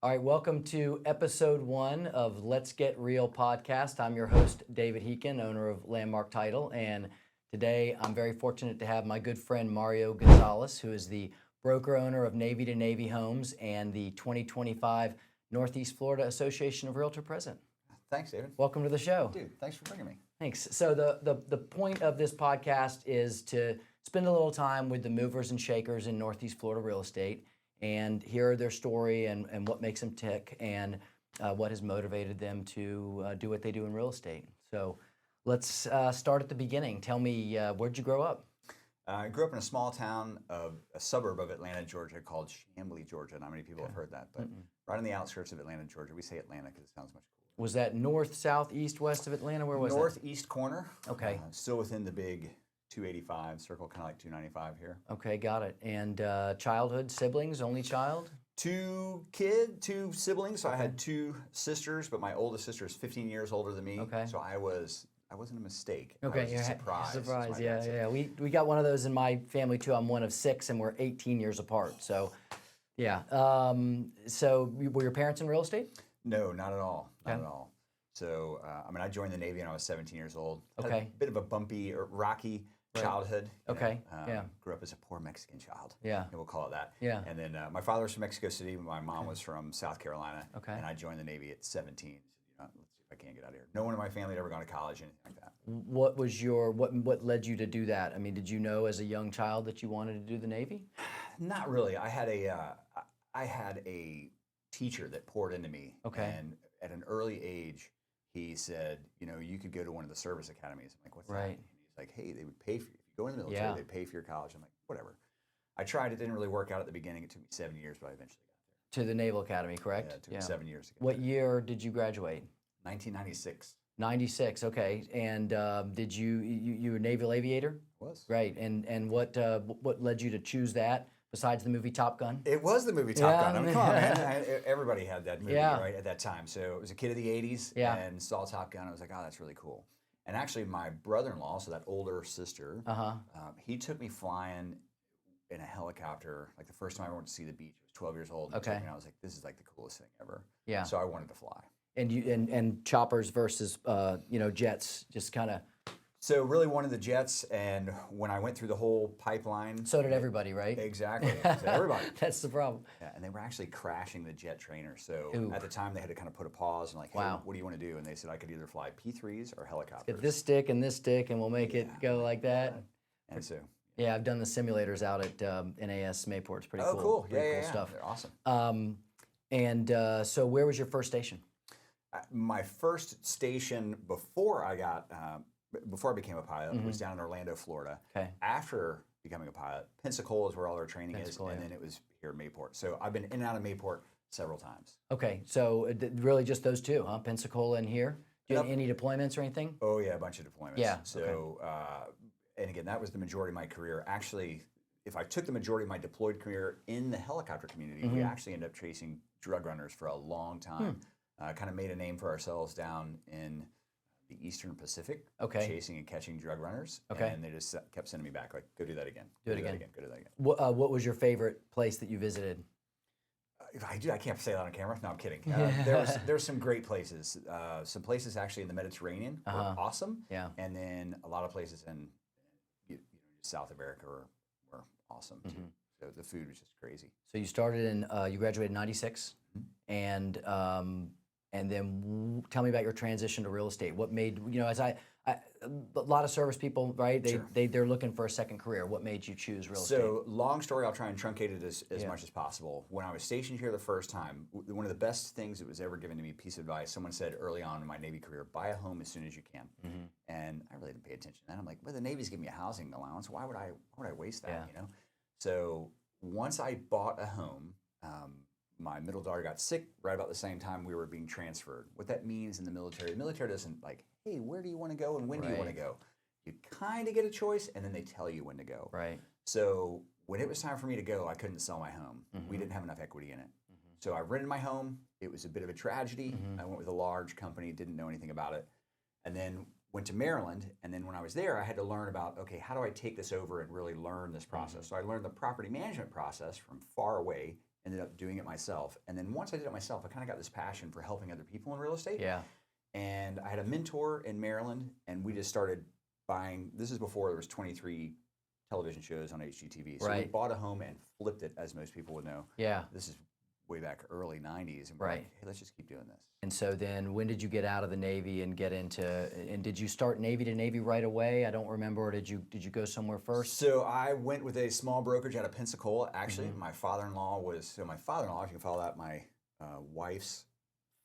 All right, welcome to episode 1 of Let's Get Real podcast. I'm your host, David Heekin, owner of Landmark Title, and today I'm very fortunate to have my good friend Mario Gonzalez, who is the broker owner of Navy to Navy Homes and the 2025 Northeast Florida Association of Realtor President. Thanks, David. Welcome to the show. Dude, thanks for bringing me. Thanks. So the point of this podcast is to spend a little time with the movers and shakers in Northeast Florida real estate and hear their story and what makes them tick and what has motivated them to do what they do in real estate. So let's start at the beginning. Tell me, where'd you grow up? I grew up in a small town of a suburb of Atlanta, Georgia called Chamblee, Georgia. Not many people have heard that, but right on the outskirts of Atlanta, Georgia. We say Atlanta because it sounds much cooler. Was that north, south, east, west of Atlanta? Where was that? Northeast corner. Okay. Still within the big 285 circle, kind of like 295 here. Okay, got it. And childhood, siblings, only child? Two siblings. So I had two sisters, but my oldest sister is 15 years older than me. Okay. So I wasn't a mistake. Okay, I was a surprise. Surprise, yeah. We got one of those in my family too. I'm one of 6, and we're 18 years apart. So, yeah. So were your parents in real estate? No, not at all. Not at all. So, I joined the Navy when I was 17 years old. Had Okay. a bit of a bumpy or rocky childhood. Okay, yeah. Grew up as a poor Mexican child. Yeah. We'll call it that. Yeah. And then my father was from Mexico City. My mom was from South Carolina. Okay. And I joined the Navy at 17. Let's see if I can't get out of here. No one in my family had ever gone to college or anything like that. What was what led you to do that? I mean, did you know as a young child that you wanted to do the Navy? Not really. I had a teacher that poured into me. Okay. And at an early age, he said, you could go to one of the service academies. I'm like, what's that? Right. And he's like, hey, they would pay for you. If you go in the military, Yeah. they'd pay for your college. I'm like, whatever. I tried. It didn't really work out at the beginning. It took me 7 years, but I eventually got there. To the Naval Academy, correct? Yeah, it took me 7 years to get What there. year did you graduate? 1996. 96. Okay. And did you were a naval aviator? Was. Right. And what led you to choose that besides the movie Top Gun? It was the movie Top Yeah, Gun. I mean, come on, man. Everybody had that movie, Yeah. right, at that time. So it was a kid of the 80s Yeah. and saw Top Gun. I was like, oh, that's really cool. And actually, my brother-in-law, so that older sister, he took me flying in a helicopter. Like the first time I went to see the beach, I was 12 years old. And Okay. And I was like, this is like the coolest thing ever. Yeah. So I wanted to fly. And and choppers versus jets, just kind of. So really wanted the jets, and when I went through the whole pipeline. So did everybody, right? Exactly. So everybody. That's the problem. Yeah, and they were actually crashing the jet trainer. So Ooh. at the time, they had to kind of put a pause and like, hey, Wow. what do you want to do? And they said I could either fly P3s or helicopters. Get this stick and this stick, and we'll make it go like that. And so. Yeah, I've done the simulators out at NAS Mayport. It's pretty Oh, cool. cool. Pretty Yeah, cool stuff. They're awesome. So where was your first station? My first station before I became a pilot was down in Orlando, Florida. Okay. After becoming a pilot, Pensacola is where all our training is, Pensacola, and yeah. then it was here at Mayport. So I've been in and out of Mayport several times. Okay, so really just those two, huh? Pensacola and here? Do you have Yep. any deployments or anything? Oh yeah, a bunch of deployments. Yeah, So, and again, that was the majority of my career. Actually, if I took the majority of my deployed career in the helicopter community, we actually ended up chasing drug runners for a long time. Kind of made a name for ourselves down in the Eastern Pacific, Okay. chasing and catching drug runners. Okay. And they just kept sending me back, like, go do that again. Do it that again. Go do that again. What was your favorite place that you visited? I can't say that on camera. No, I'm kidding. There's some great places. Some places actually in the Mediterranean were awesome. Yeah. And then a lot of places in South America were awesome too. So the food was just crazy. So you started you graduated in 96, and then tell me about your transition to real estate. What made, as a lot of service people, right? Sure. They're looking for a second career. What made you choose real estate? So long story, I'll try and truncate it as much as possible. When I was stationed here the first time, one of the best things that was ever given to me, piece of advice, someone said early on in my Navy career, buy a home as soon as you can. And I really didn't pay attention to that. I'm like, well, the Navy's giving me a housing allowance. Why would I waste that, Yeah. So once I bought a home, my middle daughter got sick right about the same time we were being transferred. What that means in the military doesn't like, hey, where do you want to go and when do you want to go? You kind of get a choice, and then they tell you when to go. Right. So when it was time for me to go, I couldn't sell my home. We didn't have enough equity in it. So I rented my home. It was a bit of a tragedy. I went with a large company, didn't know anything about it. And then went to Maryland, and then when I was there, I had to learn about, okay, how do I take this over and really learn this process? So I learned the property management process from far away ended up doing it myself. And then once I did it myself, I kind of got this passion for helping other people in real estate. Yeah. And I had a mentor in Maryland, and we just started buying. This is before there was 23 television shows on HGTV. So we Right. bought a home and flipped it, as most people would know. Yeah. This is way back early 90s. And we're Right. like, hey, let's just keep doing this. And so then when did you get out of the Navy and get into, and did you start Navy to Navy right away? I don't remember, or did you go somewhere first? So I went with a small brokerage out of Pensacola. Actually, my father-in-law was, if you can follow that, my wife's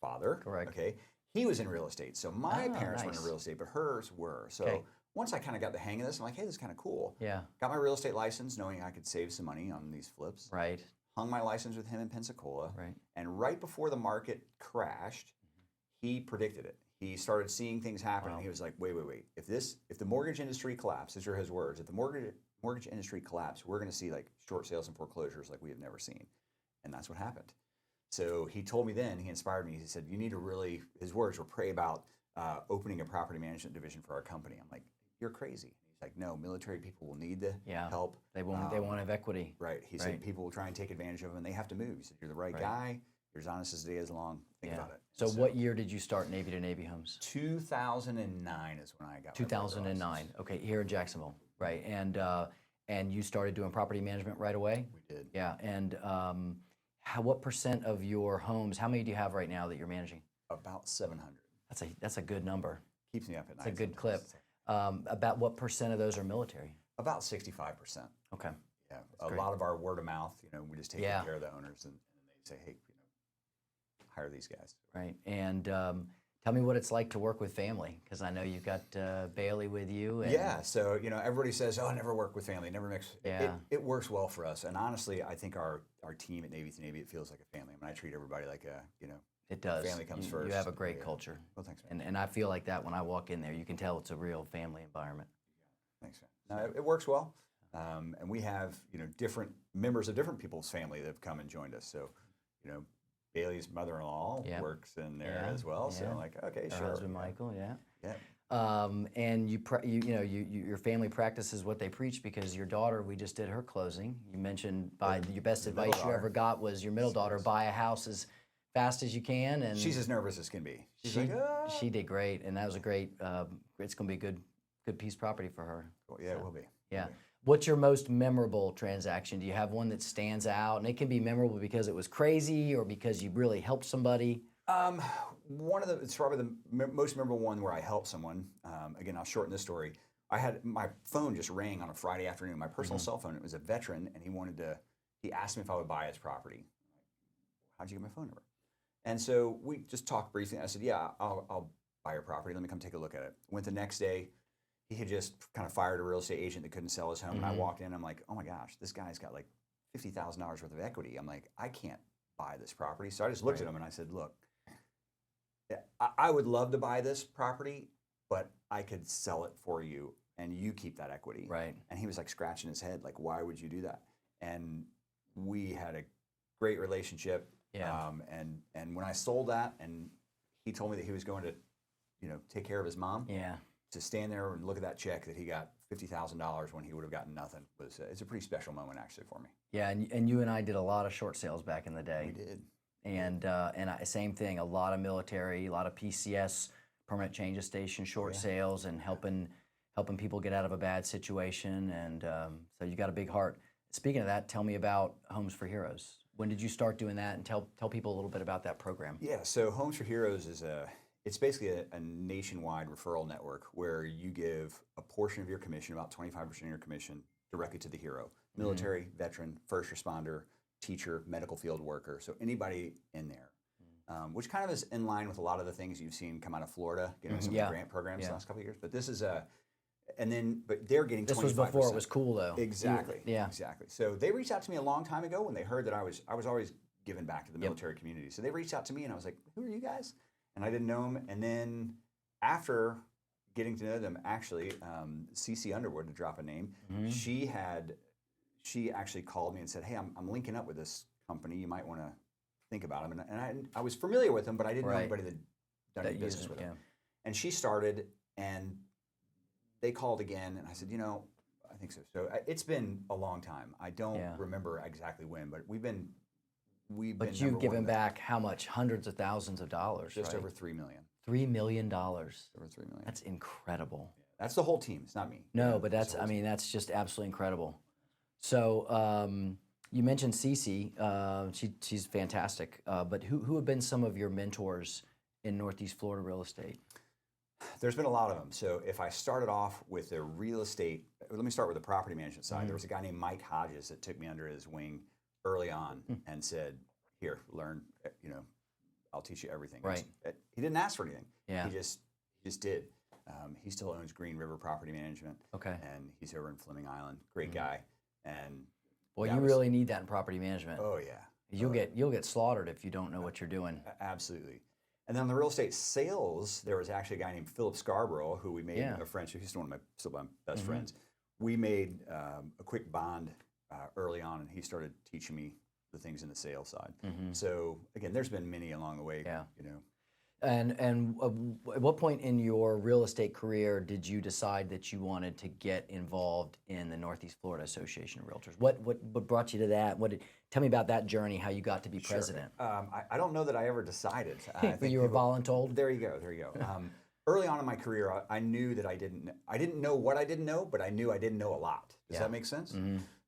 father. Correct. Okay. He was in real estate. So my parents weren't nice. in real estate, but hers were. So Okay. once I kind of got the hang of this, I'm like, hey, this is kind of cool. Yeah. Got my real estate license knowing I could save some money on these flips. Right. Hung my license with him in Pensacola. Right. And right before the market crashed, he predicted it. He started seeing things happen, and he was like, wait. If the mortgage industry collapses, these are his words, if the mortgage industry collapses, we're going to see like short sales and foreclosures like we have never seen. And that's what happened. So he told me then, he inspired me, he said, you need to really, his words were, pray about opening a property management division for our company. I'm like, you're crazy. He's like, no, military people will need the help. They won't have equity. Right. He said people will try and take advantage of them, and they have to move. He said, you're the right guy. You're as honest as the day is long. Think about it. So what year did you start Navy to Navy Homes? 2009 is when I got 2009. Okay, here in Jacksonville, right? And you started doing property management right away? We did. Yeah. And what % of your homes? How many do you have right now that you're managing? About 700. That's a good number. Keeps me up at night. It's a good clip. About what % of those are military? About 65%. Okay. Yeah. A lot of our word of mouth. We just take good care of the owners, and they say, hey, hire these guys. Right. And tell me what it's like to work with family, because I know you've got Bailey with you. And yeah. So everybody says, oh, I never work with family, never mix. Yeah. It works well for us, and honestly, I think our team at Navy to Navy, it feels like a family. I mean, I treat everybody like a It does. family comes first. You have a great culture. Well, thanks, man. And I feel like that when I walk in there. You can tell it's a real family environment. Thanks, man. No, it works well. And we have, different members of different people's family that have come and joined us. So, Bailey's mother-in-law works in there as well. So I'm like, okay, Her sure. husband Michael, yeah. Yeah. And your family practices what they preach, because your daughter, we just did her closing. You mentioned your best advice you ever got was your middle daughter, buy a house as fast as you can. And she's as nervous as can be. She's like, she did great, and that was a great. It's going to be a good piece of property for her. Well, yeah, it will be. Yeah. What's your most memorable transaction? Do you have one that stands out? And it can be memorable because it was crazy or because you really helped somebody. It's probably the most memorable one where I helped someone. Again, I'll shorten this story. I had my phone just rang on a Friday afternoon, my personal cell phone. It was a veteran, and he asked me if I would buy his property. How'd you get my phone number? And so we just talked briefly. And I said, yeah, I'll buy your property. Let me come take a look at it. Went the next day. He had just kind of fired a real estate agent that couldn't sell his home. And I walked in, I'm like, oh my gosh, this guy's got like $50,000 worth of equity. I'm like, I can't buy this property. So I just looked at him and I said, look, I would love to buy this property, but I could sell it for you and you keep that equity. Right. And he was like scratching his head, like, why would you do that? And we had a great relationship. Yeah. And when I sold that, and he told me that he was going to, take care of his mom. Yeah. To stand there and look at that check that he got $50,000 when he would have gotten nothing it's a pretty special moment actually for me. Yeah, and you and I did a lot of short sales back in the day. We did. And same thing, a lot of military, a lot of PCS, permanent change of station, short sales, and helping people get out of a bad situation. And so you got a big heart. Speaking of that, tell me about Homes for Heroes. When did you start doing that? And tell people a little bit about that program. Yeah, so Homes for Heroes it's basically a nationwide referral network where you give a portion of your commission, about 25% of your commission, directly to the hero. Military, veteran, first responder, teacher, medical field worker, so anybody in there. Which kind of is in line with a lot of the things you've seen come out of Florida, some of the grant programs the last couple of years. But this is but they're getting 25%. This was before it was cool, though. Exactly. Yeah. Exactly. So they reached out to me a long time ago when they heard that I was always giving back to the military community. So they reached out to me and I was like, who are you guys? And I didn't know them. And then after getting to know them, actually, CC Underwood, to drop a name, she actually called me and said, hey, I'm linking up with this company. You might want to think about them. And I was familiar with them, but I didn't know anybody that done any business with them. And she started, and they called again, and I said, I think so. So it's been a long time. I don't remember exactly when, but we've been we've But been you've number one given in that. back how much? Hundreds of thousands of dollars, Just right? over $3 million. $3 million. Over $3 million. That's incredible. That's the whole team. It's not me. No, Yeah, but it's the whole team. that's just absolutely incredible. So you mentioned Cece. She's fantastic. But who have been some of your mentors in Northeast Florida real estate? There's been a lot of them. So if I started off with the real estate, let me start with the property management side. There was a guy named Mike Hodges that took me under his wing early on and said, "Here, learn. I'll teach you everything." Right. He didn't ask for anything. Yeah. He just did. He still owns Green River Property Management. Okay. And he's over in Fleming Island. Great guy. And Well, that you was- really need that in property management. Oh yeah. You'll get slaughtered if you don't know what you're doing. Absolutely. And then on the real estate sales, there was actually a guy named Philip Scarborough who we made Yeah. a friendship. He's still my best friends. We made a quick bond early on, and he started teaching me the things in the sales side. So again, there's been many along the way. Yeah. And And at what point in your real estate career did you decide that you wanted to get involved in the Northeast Florida Association of Realtors? What brought you to that? Tell me about that journey, how you got to be president. I don't know that I ever decided. I But you were voluntold? There you go. Early on in my career, I knew that I didn't know what I didn't know, but I knew I didn't know a lot. Does that make sense?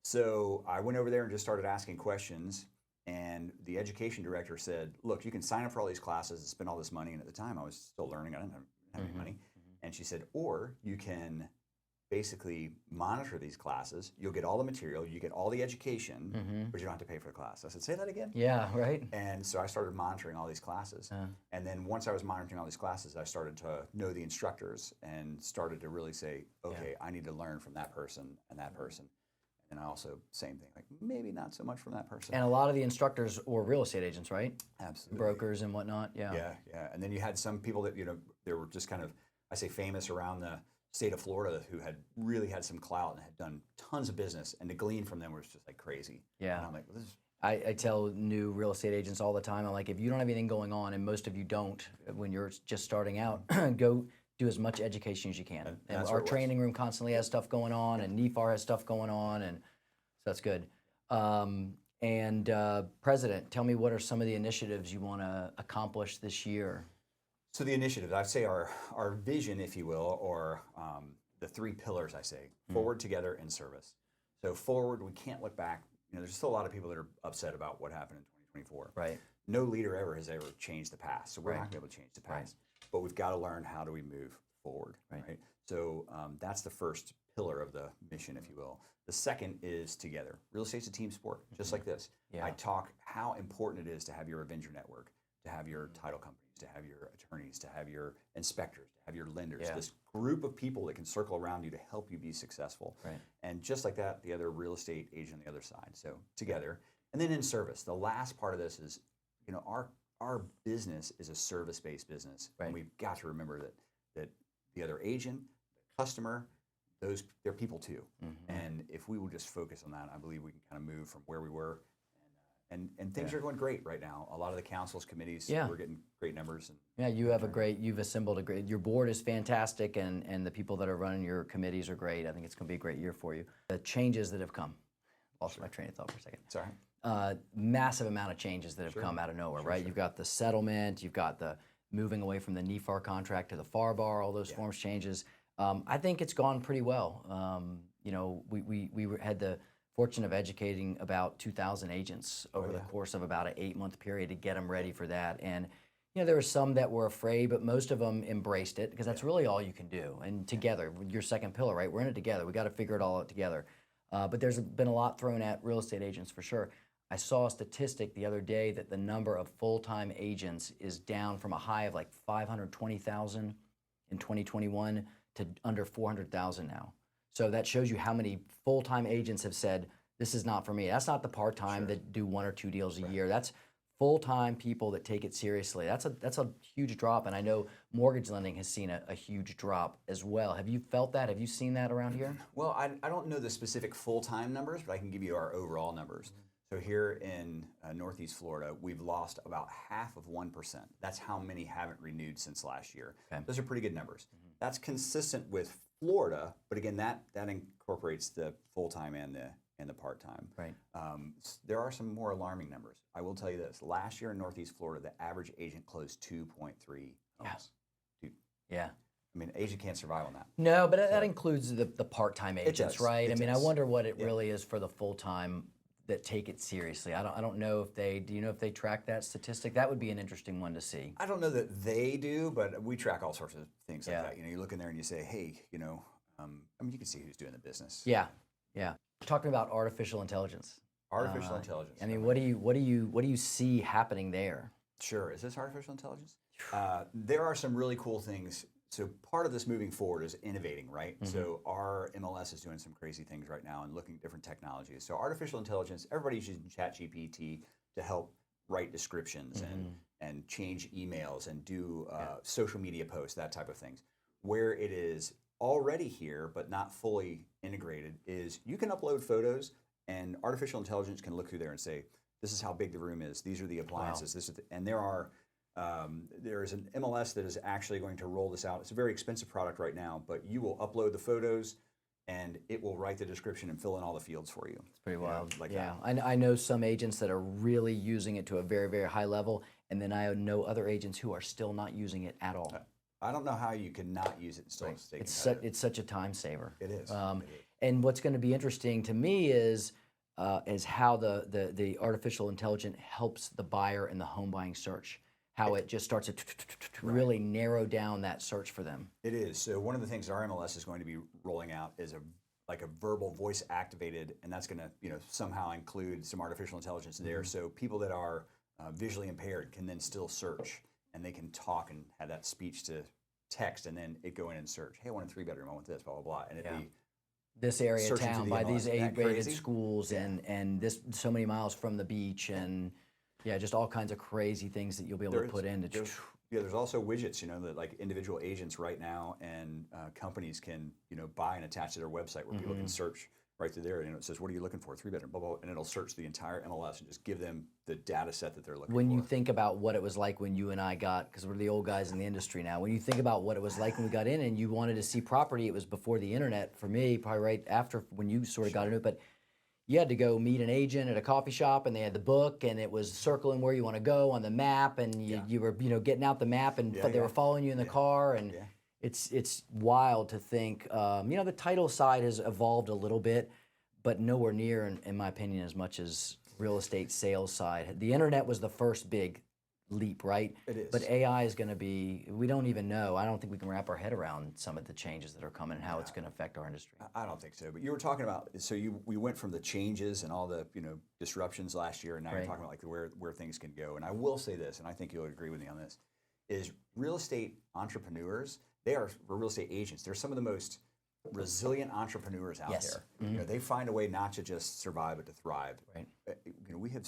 So I went over there and just started asking questions. And the education director said, "Look, you can sign up for all these classes and spend all this money." And at the time, I was still learning. I didn't have any money. And she said, "Or you can basically monitor these classes. You'll get all the material, you get all the education, but you don't have to pay for the class." I said, "Say that again?" Yeah, right. And so I started monitoring all these classes. And then once I was monitoring all these classes, I started to know the instructors and started to really say, okay, I need to learn from that person and that person. And I also, same thing, like maybe not so much from that person. And a lot of the instructors were real estate agents, right? Absolutely. Brokers and whatnot. Yeah. Yeah. And then you had some people that, they were just kind of, I say famous around the state of Florida who had really had some clout and had done tons of business, and to glean from them was just like crazy. Yeah. And I'm like, well, this is I tell new real estate agents all the time, I'm like, if you don't have anything going on, and most of you don't when you're just starting out, go do as much education as you can. And that's our what it was. training room constantly has stuff going on, and NEFAR has stuff going on, and so that's good. President, tell me, what are some of the initiatives you want to accomplish this year? So the initiative, I'd say our vision, if you will, or the three pillars, I say, forward, together, and service. So forward, we can't look back. There's still a lot of people that are upset about what happened in 2024. Right. No leader ever has ever changed the past, so we're Right. not going to be able to change the past. But we've got to learn, how do we move forward, right? So that's the first pillar of the mission, if you will. The second is together. Real estate's a team sport, just like this. Yeah. I talk how important it is to have your Avenger network, to have your title companies, to have your attorneys, to have your inspectors, to have your lenders, Yeah. this group of people that can circle around you to help you be successful. Right. And just like that, the other real estate agent on the other side. So together. And then in service, the last part of this is, our business is a service-based business. Right. And we've got to remember that the other agent, the customer, they're people too. And if we will just focus on that, I believe we can kind of move from where we were. And things are going great right now. A lot of the councils, committees, we're getting great numbers. And Yeah, you've assembled a great, your board is fantastic, and the people that are running your committees are great. I think it's going to be a great year for you. The changes that have come, lost my train of thought for a second. Sorry. Massive amount of changes that have come out of nowhere, right? You've got the settlement, you've got the moving away from the NEFAR contract to the FAR bar, all those forms changes. I think it's gone pretty well. We had the fortune of educating about 2,000 agents over the course of about an 8-month period to get them ready for that. And there were some that were afraid, but most of them embraced it, because that's really all you can do. And together, your second pillar, right? We're in it together. We got to figure it all out together. But there's been a lot thrown at real estate agents for sure. I saw a statistic the other day that the number of full-time agents is down from a high of like 520,000 in 2021 to under 400,000 now. So that shows you how many full-time agents have said, this is not for me. That's not the part-time that do 1 or 2 deals a year. That's full-time people that take it seriously. That's a huge drop, and I know mortgage lending has seen a huge drop as well. Have you felt that? Have you seen that around here? Well, I don't know the specific full-time numbers, but I can give you our overall numbers. So here in Northeast Florida, we've lost about half of 1%. That's how many haven't renewed since last year. Okay. Those are pretty good numbers. That's consistent with Florida, but again, that incorporates the full-time and and the part-time. Right. There are some more alarming numbers. I will tell you this. Last year in Northeast Florida, the average agent closed 2.3 homes. Dude, Yeah. I mean, agent can't survive on that. No, but that includes the part-time agents, does. right? It I mean, I does. wonder what it really is for the full-time that take it seriously. I don't know if they, do you know if they track that statistic? That would be an interesting one to see. I don't know that they do, but we track all sorts of things like Yeah. that. You know, you look in there and you say, hey, you know, I mean, you can see who's doing the business. Yeah, yeah. Talking about artificial intelligence. Artificial intelligence. I mean, what do you see happening there? Sure. Is this artificial intelligence? There are some really cool things. So part of this moving forward is innovating, right? So our MLS is doing some crazy things right now and looking at different technologies. So artificial intelligence, everybody's using ChatGPT to help write descriptions and change emails and do social media posts, that type of things. Where it is already here but not fully integrated is you can upload photos and artificial intelligence can look through there and say, this is how big the room is, these are the appliances, this is and there is an MLS that is actually going to roll this out. It's a very expensive product right now, but you will upload the photos and it will write the description and fill in all the fields for you. It's pretty wild. Like yeah, that. I know some agents that are really using it to a very, very high level, and then I know other agents who are still not using it at all. I don't know how you can not use it and still stay It's such a time saver. It is. And what's going to be interesting to me is how the artificial intelligence helps the buyer in the home buying search. How it just starts to really narrow down that search for them. It is. So one of the things our MLS is going to be rolling out is a verbal voice activated, and that's going to somehow include some artificial intelligence there. So people that are visually impaired can then still search, and they can talk and have that speech to text, and then it go in and search. Hey, I want a 3-bedroom. I want this, blah blah blah, and it'd be this area of town by these A-rated crazy? schools and this so many miles from the beach and. Yeah, just all kinds of crazy things that you'll be able to put in. There's also widgets, that like individual agents right now and companies can, buy and attach to their website where people can search right through there. It says, what are you looking for? 3-bedroom, blah, blah, and it'll search the entire MLS and just give them the data set that they're looking for. When you think about what it was like when you and I got, because we're the old guys in the industry now, when you think about what it was like when we got in and you wanted to see property, it was before the internet for me, probably right after when you sort of got into it, but you had to go meet an agent at a coffee shop, and they had the book, and it was circling where you want to go on the map, and you were getting out the map, and they were following you in the car, and it's wild to think. The title side has evolved a little bit, but nowhere near, in my opinion, as much as real estate sales side. The internet was the first big leap, right? It is. But AI is going to be, we don't even know. I don't think we can wrap our head around some of the changes that are coming and how it's going to affect our industry. I don't think so. But you were talking about, we went from the changes and all the disruptions last year, and now you're talking about like where things can go. And I will say this, and I think you'll agree with me on this, is real estate entrepreneurs, or real estate agents, they're some of the most resilient entrepreneurs out there. They find a way not to just survive, but to thrive. Right. We have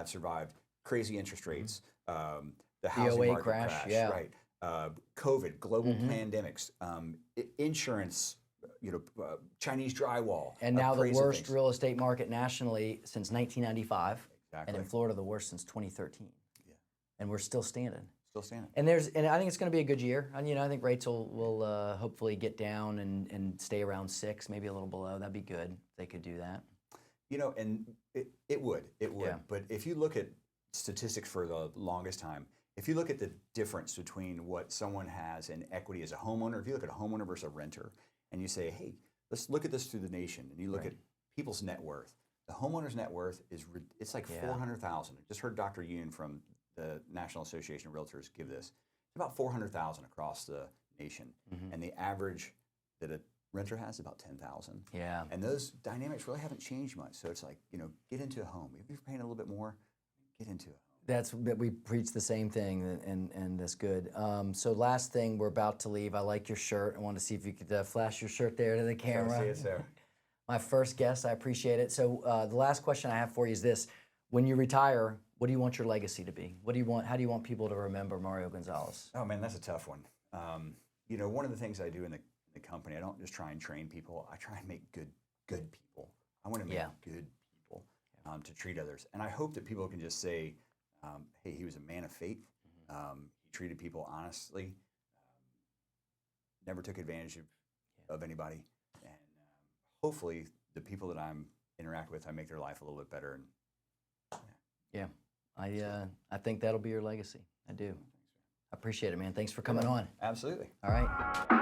survived crazy interest rates, the housing 08 market crash, right? COVID, global pandemics, insurance, Chinese drywall, and now the worst real estate market nationally since 1995, Exactly. and in Florida the worst since 2013. Yeah. And we're still standing. Still standing. And I think it's going to be a good year. And I think rates will hopefully get down and stay around 6, maybe a little below. That'd be good if they could do that. And it would. Yeah. But if you look at statistics for the longest time, if you look at the difference between what someone has in equity as a homeowner, if you look at a homeowner versus a renter, and you say, hey, let's look at this through the nation, and you look at people's net worth, the homeowner's net worth it's like $400,000. I just heard Dr. Yoon from the National Association of Realtors give this. It's about $400,000 across the nation, and the average that a renter has is about $10,000. Yeah. And those dynamics really haven't changed much. So it's like, get into a home. If you're paying a little bit more, get into it. We preach the same thing, and that's good. So last thing, we're about to leave. I like your shirt. I want to see if you could flash your shirt there to the camera. See it, sir. My first guest, I appreciate it. So the last question I have for you is this: when you retire, what do you want your legacy to be? What do you want? How do you want people to remember Mario Gonzalez? Oh man, that's a tough one. One of the things I do in the company, I don't just try and train people. I try and make good people. I want to make good people to treat others, and I hope that people can just say, hey, he was a man of faith. He treated people honestly, never took advantage of anybody. And hopefully the people that I'm interact with, I make their life a little bit better. And Yeah, I think that'll be your legacy. I do. I appreciate it, man. Thanks for coming on. absolutely. All right.